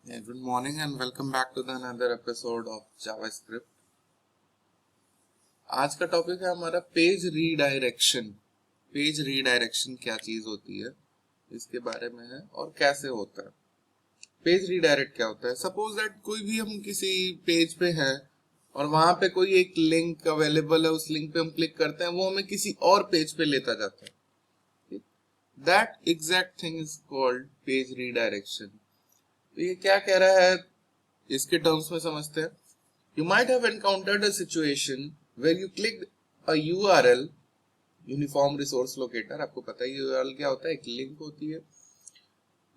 Yeah, good morning and welcome back to the another episode of JavaScript. आज का topic है हमारा page redirection. Page redirection क्या चीज होती है, इसके बारे में है और कैसे होता है। पेज रीडायरेक्ट क्या होता है? सपोज दैट कोई भी हम किसी पेज पे हैं और वहां पे कोई एक लिंक अवेलेबल है, उस लिंक पे हम क्लिक करते हैं, वो हमें किसी और पेज पे लेता जाता है। That exact thing is called page redirection. तो ये क्या कह रहा है, इसके टर्म्स में समझते हैं। You might have encountered a situation where you clicked a URL, Uniform Resource Locator। आपको पता है URL क्या होता है? एक लिंक होती है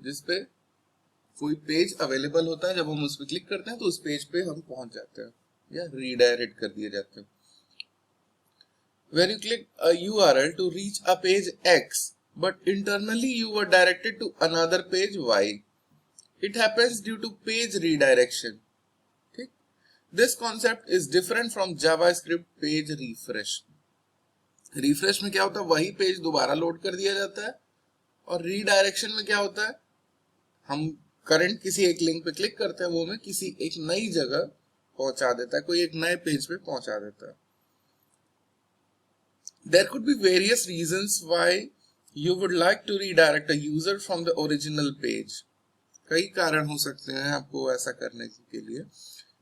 जिसपे कोई पेज अवेलेबल होता है। जब हम उस पर क्लिक करते हैं तो उस पेज पे हम पहुंच जाते हैं या रीडायरेक्ट कर दिए जाते हैं। Where you click a URL to reach a page X, but internally you were directed to another page Y. It happens due to page redirection. This concept is different from JavaScript page refresh. Refresh में क्या होता है, वही page दोबारा load कर दिया जाता है। और रीडायरेक्शन में क्या होता है, हम करंट किसी एक लिंक पे क्लिक करते हैं, वो हमें किसी एक नई जगह पहुंचा देता है, कोई एक नए पेज पे पहुंचा देता है। There could be various reasons why you would like to redirect a user from the original page. कई कारण हो सकते हैं आपको ऐसा करने के लिए।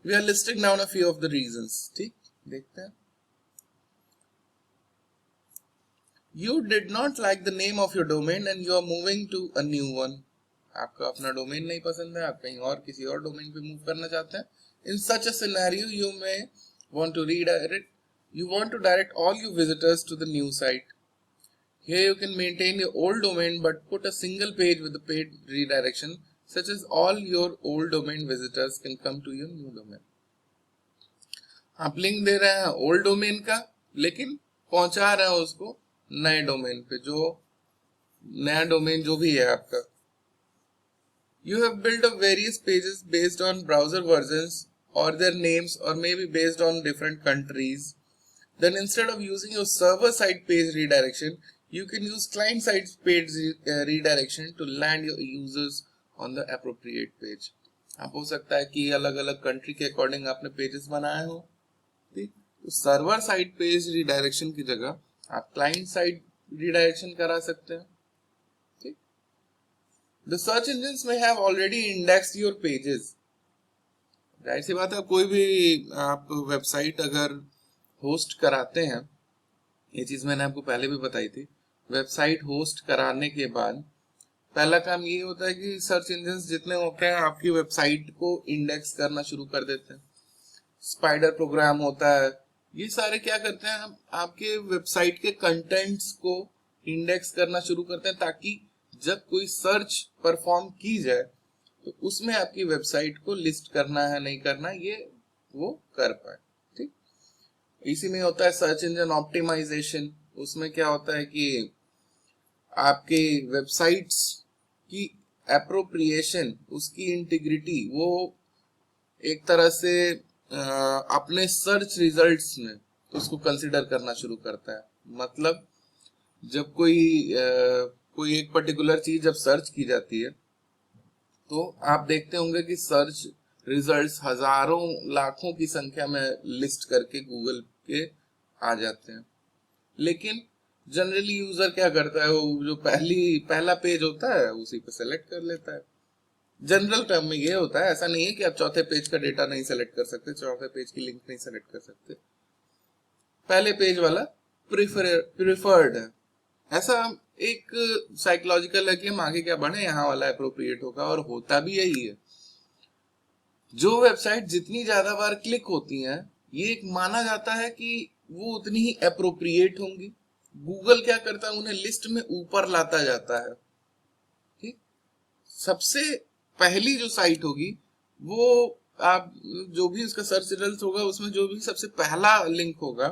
We are listing down a few of the reasons. ठीक, देखते हैं। You did not like the name of your domain and you are moving to a new one. आपका अपना डोमेन नहीं पसंद है, आप कहीं और किसी और डोमेन पे मूव करना चाहते हैं। In such a scenario, you may want to redirect. You want to direct all your visitors to the new site. Here you can maintain your old domain but put a single page with the paid redirection, such as all your old domain visitors can come to your new domain. आप link दे रहे हैं old domain का, लेकिन पहुंचा रहे हैं उसको नए डोमेन पे, जो नया डोमेन जो भी है आपका। You have built up various pages based on browser versions or their names or maybe based on different countries. Then instead of using your server side page redirection, you can use client side page redirection to land your users on the appropriate page. आप हो सकता है कि अलग अलग country के according आपने pages बनाए हो, ठीक, तो सर्वर साइड पेज रिडायरेक्शन की जगह आप क्लाइंट साइड रिडायरेक्शन करा सकते हैं। ठीक, द सर्च इंजिन्स में have already indexed your pages. जाहिर सी बात है, कोई भी आप वेबसाइट अगर होस्ट कराते हैं, ये चीज मैंने आपको पहले भी बताई थी, वेबसाइट होस्ट कराने के बाद पहला काम ये होता है कि सर्च इंजिन्स जितने होते हैं आपकी वेबसाइट को इंडेक्स करना शुरू कर देते हैं। स्पाइडर प्रोग्राम होता है, ये सारे क्या करते हैं, आपके वेबसाइट के कंटेंट्स को इंडेक्स करना शुरू करते हैं, ताकि जब कोई सर्च परफॉर्म की जाए तो उसमें आपकी वेबसाइट को लिस्ट करना है नहीं करना, ये वो कर पाए। ठीक, इसी में होता है सर्च इंजन ऑप्टिमाइजेशन। उसमें क्या होता है कि आपके वेबसाइट्स की एप्रोप्रिएशन, उसकी इंटीग्रिटी, वो एक तरह से अपने सर्च रिजल्ट्स में उसको कंसिडर करना शुरू करता है। मतलब जब कोई एक पर्टिकुलर चीज जब सर्च की जाती है तो आप देखते होंगे कि सर्च रिजल्ट्स हजारों लाखों की संख्या में लिस्ट करके गूगल के आ जाते हैं। लेकिन जनरली यूजर क्या करता है, वो जो पहला पेज होता है उसी पे सेलेक्ट कर लेता है। जनरल टर्म में ये होता है, ऐसा नहीं है कि आप चौथे पेज का डेटा नहीं सेलेक्ट कर सकते, चौथे पेज की लिंक नहीं सेलेक्ट कर सकते, पहले पेज वाला प्रिफर्ड है। ऐसा एक साइकोलॉजिकल है कि हम आगे क्या बढ़े, यहाँ वाला अप्रोप्रिएट होगा, और होता भी यही है। जो वेबसाइट जितनी ज्यादा बार क्लिक होती हैं, ये एक माना जाता है कि वो उतनी ही अप्रोप्रिएट होंगी। गूगल क्या करता है, उन्हें लिस्ट में ऊपर लाता जाता है। ठीक, सबसे पहली जो साइट होगी, वो आप जो भी उसका सर्च रिजल्ट होगा, उसमें जो भी सबसे पहला लिंक होगा,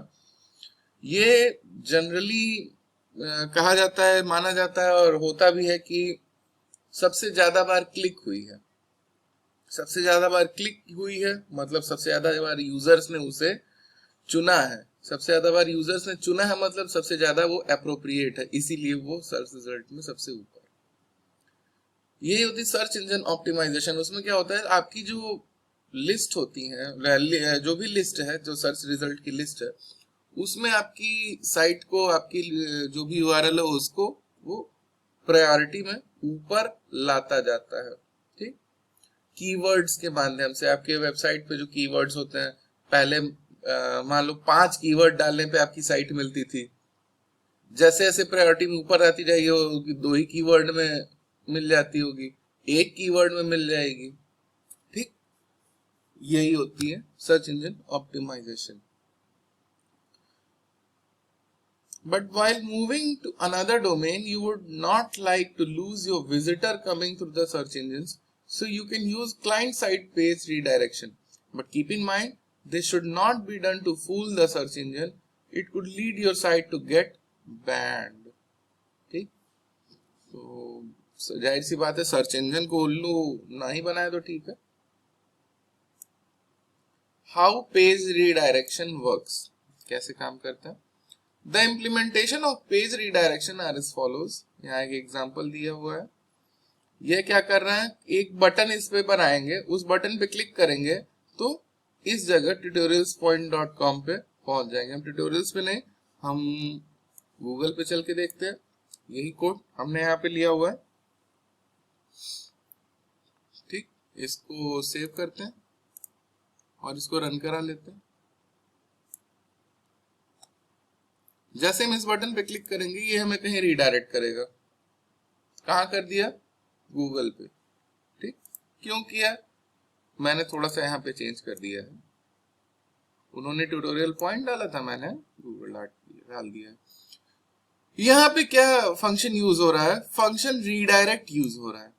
ये जनरली कहा जाता है, माना जाता है और होता भी है कि सबसे ज्यादा बार क्लिक हुई है। सबसे ज्यादा बार क्लिक हुई है मतलब सबसे ज्यादा बार यूजर्स ने उसे चुना है। सबसे ज्यादा बार यूजर्स ने चुना है मतलब सबसे ज्यादा वो एप्रोप्रिएट है, इसीलिए वो सर्च रिजल्ट में सबसे ऊपर। यही होती सर्च इंजन ऑप्टिमाइजेशन। उसमें क्या होता है, आपकी जो लिस्ट होती है, जो भी लिस्ट है, जो सर्च रिजल्ट की लिस्ट है, उसमें आपकी साइट को, आपकी जो भी यूआरएल है उसको वो प्रायोरिटी में ऊपर लाता जाता है। ठीक, कीवर्ड्स के माध्यम से आपके वेबसाइट पे जो कीवर्ड्स होते हैं, पहले मान लो 5 कीवर्ड डालने पे आपकी साइट मिलती थी, जैसे जैसे प्रायोरिटी में ऊपर आती जाएगी वो 2 ही कीवर्ड में मिल जाती होगी, 1 कीवर्ड में मिल जाएगी। ठीक, यही होती है search engine optimization. But while moving to another domain, you would not like to lose your visitor coming through the search engines, so you can use client-side page redirection. But keep in mind, this should not be done to fool the search engine. It could lead your site to get banned. ठीक, तो जाहिर सी बात है, search engine को उल्लू ना ही बनाए तो ठीक है। How page redirection works, कैसे काम करता है? The implementation of page redirection are as follows. यहाँ एक एग्जांपल दिया हुआ है। यह क्या कर रहा है, एक बटन इस पे बनाएंगे, उस बटन पे क्लिक करेंगे तो इस जगह tutorialspoint.com पे पहुंच जाएंगे। हम ट्यूटोरियल्स पे नहीं, हम गूगल पे चल के देखते हैं। यही कोड हमने यहाँ पे लिया हुआ है। ठीक, इसको सेव करते हैं और इसको रन करा लेते हैं। जैसे हम इस बटन पे क्लिक करेंगे, ये हमें कहीं रिडायरेक्ट करेगा। कहाँ कर दिया? गूगल पे। ठीक, क्यों किया? मैंने थोड़ा सा यहाँ पे चेंज कर दिया है। उन्होंने ट्यूटोरियल पॉइंट डाला था, मैंने गूगल डाल दिया है। यहाँ पे क्या फंक्शन यूज हो रहा है? फंक्शन रीडायरेक्ट यूज हो रहा है।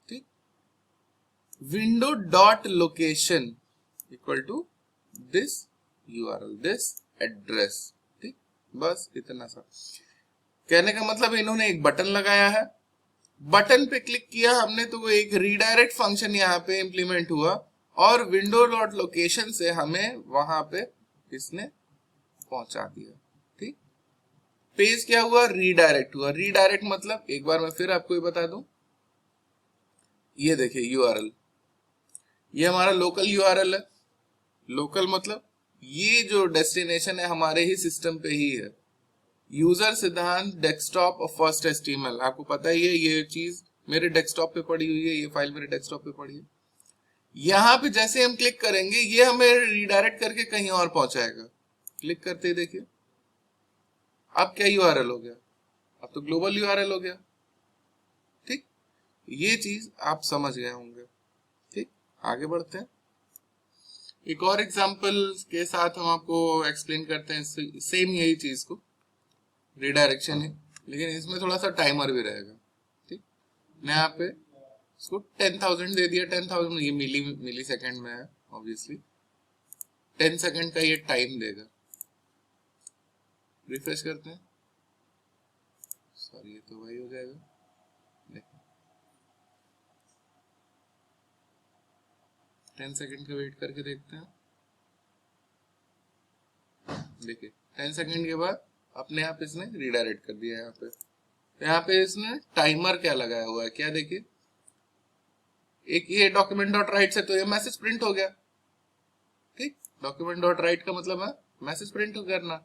ठीक, window dot location equal to this URL, this address. ठीक, बस इतना सा कहने का मतलब, इन्होंने एक बटन लगाया है, बटन पे क्लिक किया हमने तो वो एक रीडायरेक्ट फंक्शन यहाँ पे इंप्लीमेंट हुआ और विंडो डॉट लोकेशन से हमें वहां पे इसने पहुंचा दिया। ठीक, पेज क्या हुआ? रीडायरेक्ट हुआ। रीडायरेक्ट मतलब, एक बार मैं फिर आपको ये बता दूं, ये देखिए यूआरएल, ये हमारा लोकल यूआरएल है। लोकल मतलब ये जो डेस्टिनेशन है हमारे ही सिस्टम पे ही है। यूजर सिद्धांत डेस्कटॉप और फर्स्ट एचटीएमएल, आपको पता ही है, ये चीज मेरे डेस्कटॉप पे पड़ी हुई है, ये फाइल मेरे डेस्कटॉप पे पड़ी है। यहां पे जैसे हम क्लिक करेंगे, ये हमें रिडायरेक्ट करके कहीं और पहुंचाएगा। क्लिक करते ही देखिए अब क्या यूआरएल हो गया, अब तो ग्लोबल यूआरएल हो गया। ठीक, ये चीज आप समझ गए होंगे। ठीक, आगे बढ़ते हैं। एक और एग्जांपल के साथ हम आपको एक्सप्लेन करते हैं सेम यही चीज को। रिडायरेक्शन है, लेकिन इसमें थोड़ा सा टाइमर भी रहेगा। ठीक, मैं यहाँ पे इसको 10,000 दे दिया। 10,000 ये मिली सेकेंड में है, ऑब्वियसली 10 सेकेंड का ये टाइम देगा। रिफ्रेश करते हैं, सॉरी ये तो वही हो जाएगा। देखो 10 सेकेंड का वेट करके देखते हैं। देखिए 10 सेकेंड के बाद अपने आप इसने रिडायरेक्ट कर दिया। यहाँ पे इसने टाइमर क्या लगाया हुआ है, क्या देखिए, एक ये डॉक्यूमेंट डॉट राइट से तो ये मैसेज प्रिंट हो गया। ठीक, डॉक्यूमेंट डॉट राइट का मतलब है मैसेज प्रिंट करना।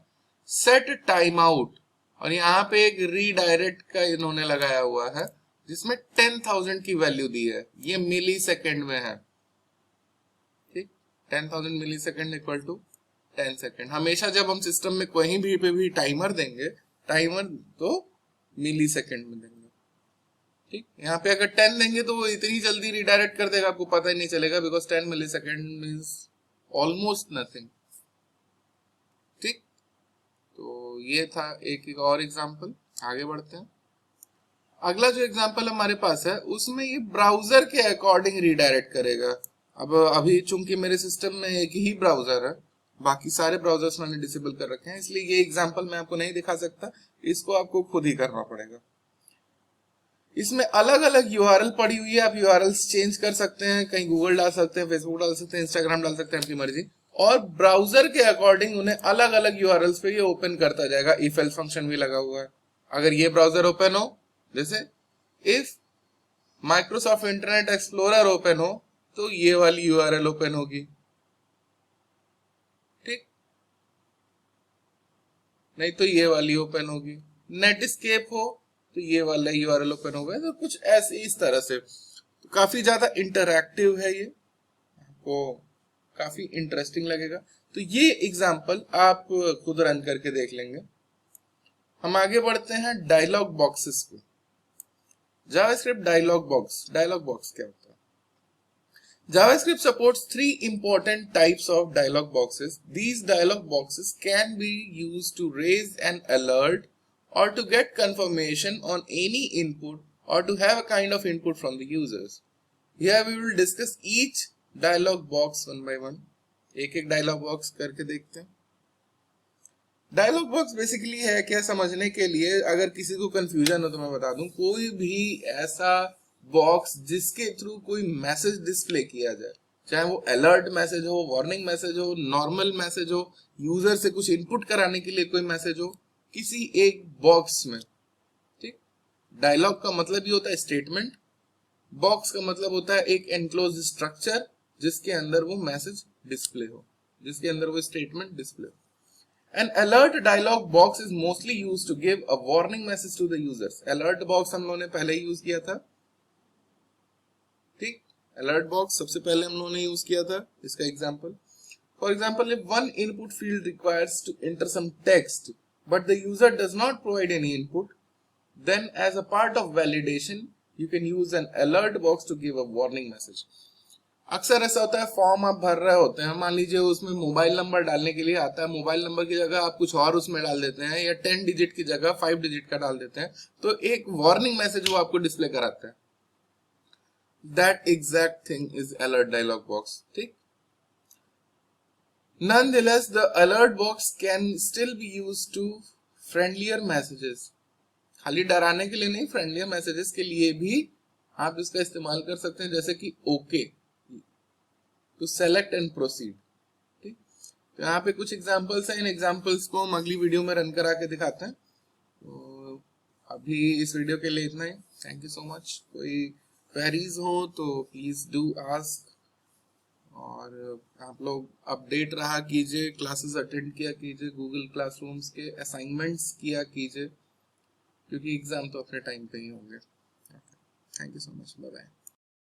सेट टाइम आउट, और यहाँ पे एक रीडायरेक्ट का इन्होंने लगाया हुआ है जिसमें 10,000 की वैल्यू दी है, ये मिली सेकेंड में है। ठीक, 10,000 मिली सेकेंड इक्वल टू 10 सेकेंड। हमेशा जब हम सिस्टम में कहीं भी पे भी टाइमर देंगे, टाइमर तो मिली सेकेंड में देंगे। ठीक, यहाँ पे अगर 10 देंगे तो वो इतनी जल्दी रिडायरेक्ट कर देगा, आपको पता ही नहीं चलेगा, because 10 millisecond means almost nothing. ठीक, तो ये था एक और एग्जांपल। आगे बढ़ते हैं। अगला जो एग्जांपल हमारे पास है उसमें ये ब्राउजर के अकॉर्डिंग रिडायरेक्ट करेगा। अब अभी चूंकि मेरे सिस्टम में एक ही ब्राउजर है, बाकी सारे ब्राउजर्स मैंने डिसेबल कर रखे हैं, इसलिए ये एग्जांपल मैं आपको नहीं दिखा सकता, इसको आपको खुद ही करना पड़ेगा। इसमें अलग अलग यूआरएल पड़ी हुई है, आप यूआरएल्स चेंज कर सकते हैं, कहीं गूगल डाल सकते हैं, फेसबुक डाल सकते हैं, इंस्टाग्राम डाल सकते हैं, आपकी मर्जी। और ब्राउजर के अकॉर्डिंग उन्हें अलग अलग यूआरएल्स पे ये ओपन करता जाएगा। इफ एल्स फंक्शन भी लगा हुआ है। अगर ये ब्राउजर ओपन हो, जैसे if Microsoft internet explorer open हो तो ये वाली यूआरएल ओपन होगी, ठीक, नहीं तो ये वाली ओपन होगी। नेटस्केप हो तो ये वाला यूआरएल ओपन होगा। तो कुछ ऐसे इस तरह से, तो काफी ज्यादा इंटरैक्टिव है ये, आपको काफी इंटरेस्टिंग लगेगा। तो ये एग्जांपल आप खुद रन करके देख लेंगे। हम आगे बढ़ते हैं डायलॉग बॉक्सेस को। जावास्क्रिप्ट डायलॉग बॉक्स क्या होता है? JavaScript supports three important types of dialog boxes. These dialog boxes can be used to raise an alert or to get confirmation on any input or to have a kind of input from the users. Here we will discuss each dialog box one by one. एक एक dialog box करके देखते हैं। Dialogue box basically है क्या समझने के लिए, अगर किसी को कंफ्यूजन हो तो मैं बता दूं, कोई भी ऐसा बॉक्स जिसके थ्रू कोई मैसेज डिस्प्ले किया जाए, चाहे वो अलर्ट मैसेज हो, वार्निंग मैसेज हो, नॉर्मल मैसेज हो, यूजर से कुछ इनपुट कराने के लिए कोई मैसेज हो, किसी एक बॉक्स में, ठीक। डायलॉग का मतलब ही होता है स्टेटमेंट, बॉक्स का मतलब होता है एक एनक्लोज स्ट्रक्चर जिसके अंदर वो मैसेज डिस्प्ले हो, जिसके अंदर वो स्टेटमेंट डिस्प्ले हो। An alert dialog box is mostly used to give a warning message to the users. Alert box हम लोगों ने पहले ही यूज किया था, ठीक। alert box सबसे पहले हम लोगों ने यूज किया था। इसका example, for example, if one input field requires to enter some text but the user does not provide any input, then as a part of validation you can use an alert box to give a warning message. अक्सर ऐसा होता है, form आप भर रहे होते हैं, मान लीजिए उसमें मोबाइल नंबर डालने के लिए आता है, मोबाइल नंबर की जगह आप कुछ और उसमें डाल देते हैं, या 10 डिजिट की जगह 5 डिजिट का डाल देते हैं, तो एक वार्निंग मैसेज वो आपको डिस्प्ले कराता है। That exact thing is alert dialog box, ठीक। Nonetheless, the alert box can still be used to friendlier messages. खाली डराने के लिए नहीं, फ्रेंडलियर मैसेजेस के लिए भी आप इसका इस्तेमाल कर सकते हैं, जैसे कि okay, to select and proceed, ठीक। तो यहाँ पे कुछ एग्जांपल्स हैं, इन एग्जांपल्स को हम अगली वीडियो में रन करा के दिखाते हैं। तो अभी इस वीडियो के लिए इतना ही। Thank you so much. कोई क्वेरीज हो तो प्लीज डू आस्क, और आप लोग अपडेट रहा कीजिए, क्लासेस अटेंड किया कीजिए, गूगल क्लासरूम्स के असाइनमेंट्स किया कीजिए, क्योंकि एग्जाम तो अपने टाइम पे ही होंगे। Thank you so much, bye bye.